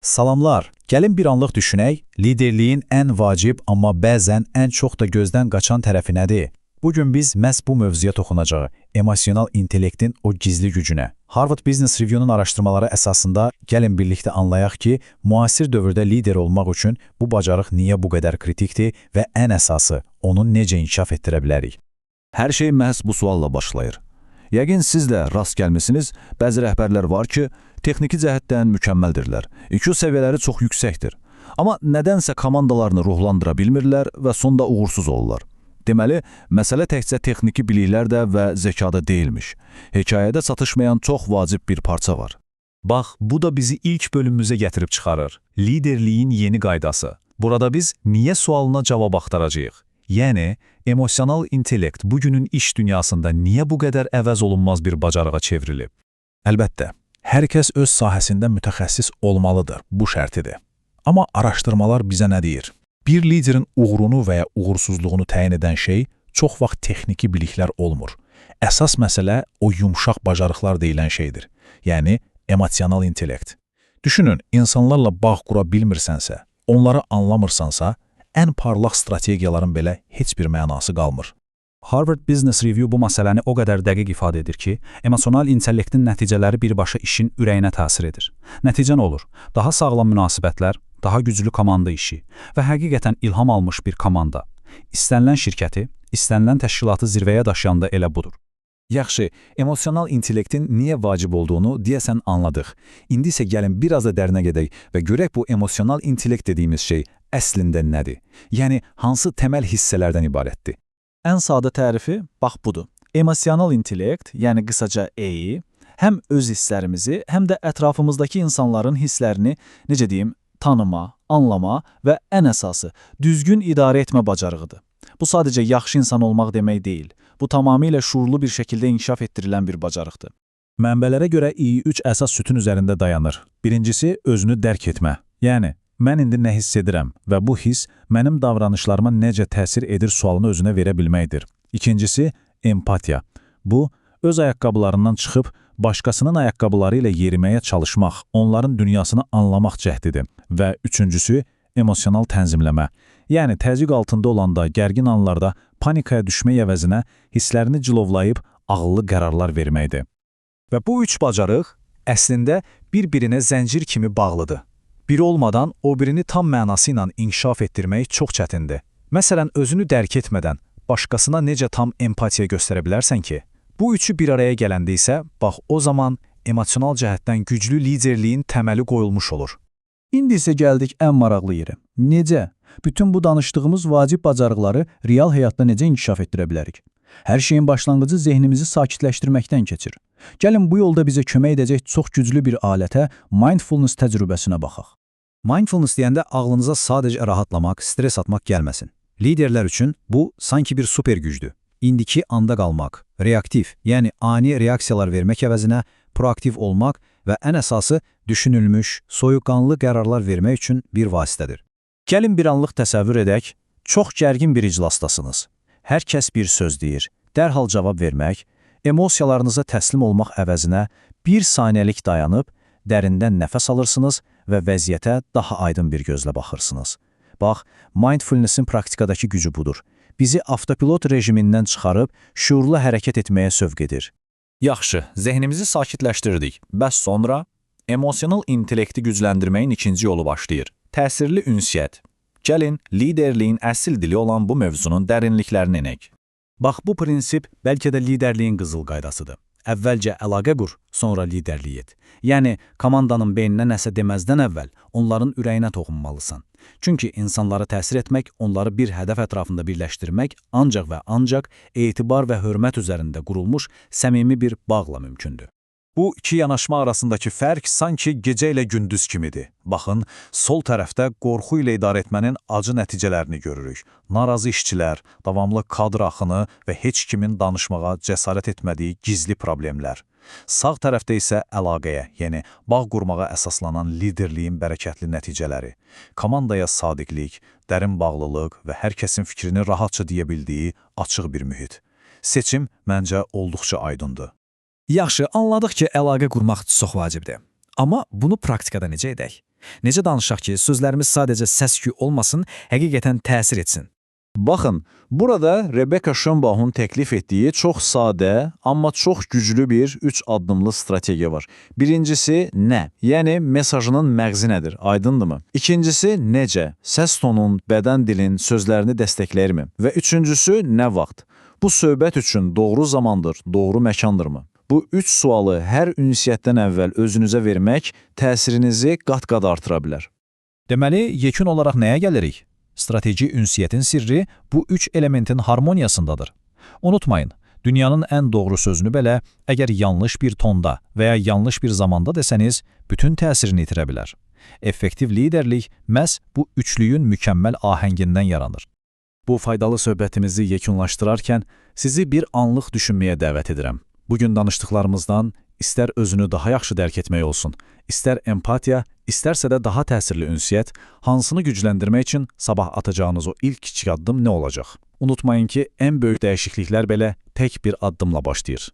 Salamlar. Gəlin bir anlıq düşünək, liderliyin ən vacib, amma bəzən ən çox da gözdən qaçan tərəfi nədir? Bugün biz məhz bu mövzuya toxunacağıq, emosional intellektin o gizli gücünə. Harvard Business Review'nun araşdırmaları əsasında gəlin birlikdə anlayaq ki, müasir dövrdə lider olmaq üçün bu bacarıq niyə bu qədər kritikdir və ən əsası, onu necə inkişaf etdirə bilərik? Hər şey məhz bu sualla başlayır. Yəqin siz də rast gəlmisiniz, bəzi rəhbərlər var ki, texniki cəhətdən mükəmməldirlər. IQ səviyyələri çox yüksəkdir. Amma nədənsə komandalarını ruhlandıra bilmirlər və sonda uğursuz olurlar. Deməli, məsələ təkcə texniki biliklər də və zəkada deyilmiş. Hekayədə çatışmayan çox vacib bir parça var. Bax, bu da bizi ilk bölümümüzə gətirib çıxarır. Liderliyin yeni qaydası. Burada biz niyə sualına cavab axtaracağıq? Yəni, emosional intellekt bugünün iş dünyasında niyə bu qədər əvəz olunmaz bir bacarığa çevrilib? Əlbəttə, hər kəs öz sahəsində mütəxəssis olmalıdır, bu şərtidir. Amma araşdırmalar bizə nə deyir? Bir liderin uğurunu və ya uğursuzluğunu təyin edən şey çox vaxt texniki biliklər olmur. Əsas məsələ o yumşaq bacarıqlar deyilən şeydir. Yəni, emosional intellekt. Düşünün, insanlarla bağ qura bilmirsənsə, onları anlamırsansa, ən parlaq strategiyaların belə heç bir mənası qalmır. Harvard Business Review bu məsələni o qədər dəqiq ifadə edir ki, emosional intellektin nəticələri birbaşa işin ürəyinə təsir edir. Nəticə nə olur? Daha sağlam münasibətlər, daha güclü komanda işi və həqiqətən ilham almış bir komanda. İstənilən şirkəti, istənilən təşkilatı zirvəyə daşıyanda elə budur. Yaxşı, emosional intellektin niyə vacib olduğunu deyəsən anladıq. İndi isə gəlin biraz da dərinə gedək və görək bu emosional intellekt dediyimiz şey əslində nədir? Yəni, hansı təməl hissələrdən ibarətdir? Ən sadə tərifi bax budur. Emosional intellekt, yəni qısaca EI, həm öz hisslərimizi, həm də ətrafımızdakı insanların hisslərini, necə deyim, tanıma, anlama və ən əsası, düzgün idarə etmə bacarığıdır. Bu sadəcə yaxşı insan olmaq demək deyil. Bu tamamilə şuurlu bir şəkildə inkişaf etdirilən bir bacarıqdır. Mənbələrə görə EI 3 əsas sütun üzərində dayanır. Birincisi, özünü dərk etmə. Yəni, mən indi nə hiss edirəm və bu hiss mənim davranışlarıma necə təsir edir sualını özünə verə bilməkdir. İkincisi, empatiya. Bu, öz ayaqqabılarından çıxıb, başqasının ayaqqabıları ilə yeriməyə çalışmaq, onların dünyasını anlamaq cəhdidir. Və üçüncüsü, emosional tənzimləmə. Yəni, təzyiq altında olanda, gərgin anlarda panikaya düşmək əvəzinə hisslərini cilovlayıb ağıllı qərarlar verməkdir. Və bu üç bacarıq əslində bir-birinə zəncir kimi bağlıdır. Biri olmadan o birini tam mənası ilə inkişaf etdirmək çox çətindir. Məsələn, özünü dərk etmədən başqasına necə tam empatiya göstərə bilərsən ki? Bu üçü bir araya gələndə isə, bax o zaman emosional cəhətdən güclü liderliyin təməli qoyulmuş olur. İndi isə gəldik ən maraqlı yerə. Necə? Bütün bu danışdığımız vacib bacarıqları real həyatda necə inkişaf etdirə bilərik? Hər şeyin başlanğıcı zehnimizi sakitləşdirməkdən keçir. Gəlin bu yolda bizə kömək edəcək çox güclü bir alətə, mindfulness təcrübəsinə baxaq. Mindfulness deyəndə ağlınıza sadəcə rahatlamaq, stres atmaq gəlməsin. Liderlər üçün bu sanki bir super gücdür. İndiki anda qalmaq, reaktiv, yəni ani reaksiyalar vermək əvəzinə proaktiv olmaq və ən əsası düşünülmüş, soyuqqanlı qərarlar vermək üçün bir vasitədir. Gəlin bir anlıq təsəvvür edək, çox gərgin bir iclasdasınız. Hər kəs bir söz deyir, dərhal cavab vermək, emosiyalarınıza təslim olmaq əvəzinə bir saniyəlik dayanıb, dərindən nəfəs alırsınız və vəziyyətə daha aydın bir gözlə baxırsınız. Bax, mindfulness-in praktikadakı gücü budur. Bizi avtopilot rejimindən çıxarıb, şuurlu hərəkət etməyə sövq edir. Yaxşı, zehnimizi sakitləşdirdik. Bəs sonra emosional intellekti gücləndirməyin ikinci yolu başlayır. Təsirli ünsiyyət. Gəlin, liderliyin əsl dili olan bu mövzunun dərinliklərini enək. Bax, bu prinsip bəlkə də liderliyin qızıl qaydasıdır. Əvvəlcə əlaqə qur, sonra liderlik et. Yəni, komandanın beyninə nəsə deməzdən əvvəl onların ürəyinə toxunmalısan. Çünki insanlara təsir etmək, onları bir hədəf ətrafında birləşdirmək ancaq və ancaq etibar və hörmət üzərində qurulmuş səmimi bir bağla mümkündür. Bu iki yanaşma arasındakı fərq sanki gecə ilə gündüz kimidir. Baxın, sol tərəfdə qorxu ilə idarə etmənin acı nəticələrini görürük. Narazı işçilər, davamlı kadr axını və heç kimin danışmağa cəsarət etmədiyi gizli problemlər. Sağ tərəfdə isə əlaqəyə, yəni bağ qurmağa əsaslanan liderliyin bərəkətli nəticələri. Komandaya sadiqlik, dərin bağlılıq və hər kəsin fikrini rahatça deyə bildiyi açıq bir mühit. Seçim məncə olduqca aydındır. Yaxşı, anladıq ki, əlaqə qurmaq çox vacibdir. Amma bunu praktikada necə edək? Necə danışaq ki, sözlərimiz sadəcə səs-küy olmasın, həqiqətən təsir etsin? Baxın, burada Rebecca Schönbach'un təklif etdiyi çox sadə, amma çox güclü bir 3 addımlı strategiya var. Birincisi nə? Yəni mesajının məğzi nədir? Aydındırmı? İkincisi necə? Səs tonun, bədən dilin, sözlərini dəstəkləyirmi? Və üçüncüsü nə vaxt? Bu söhbət üçün doğru zamandır, doğru məkandırmı? Bu 3 sualı hər ünsiyyətdən əvvəl özünüzə vermək təsirinizi qat-qat artıra bilər. Deməli, yekun olaraq nəyə gəlirik? Strateji ünsiyyətin sirri bu 3 elementin harmoniyasındadır. Unutmayın, dünyanın ən doğru sözünü belə əgər yanlış bir tonda və ya yanlış bir zamanda desəniz, bütün təsirini itirə bilər. Effektiv liderlik məhz bu üçlüyün mükəmməl ahəngindən yaranır. Bu faydalı söhbətimizi yekunlaşdırarkən sizi bir anlıq düşünməyə dəvət edirəm. Bugün danışdıqlarımızdan istər özünü daha yaxşı dərk etmək olsun, istər empatiya, istərsə də daha təsirli ünsiyyət, hansını gücləndirmək üçün sabah atacağınız o ilk kiçik addım nə olacaq? Unutmayın ki, ən böyük dəyişikliklər belə tək bir addımla başlayır.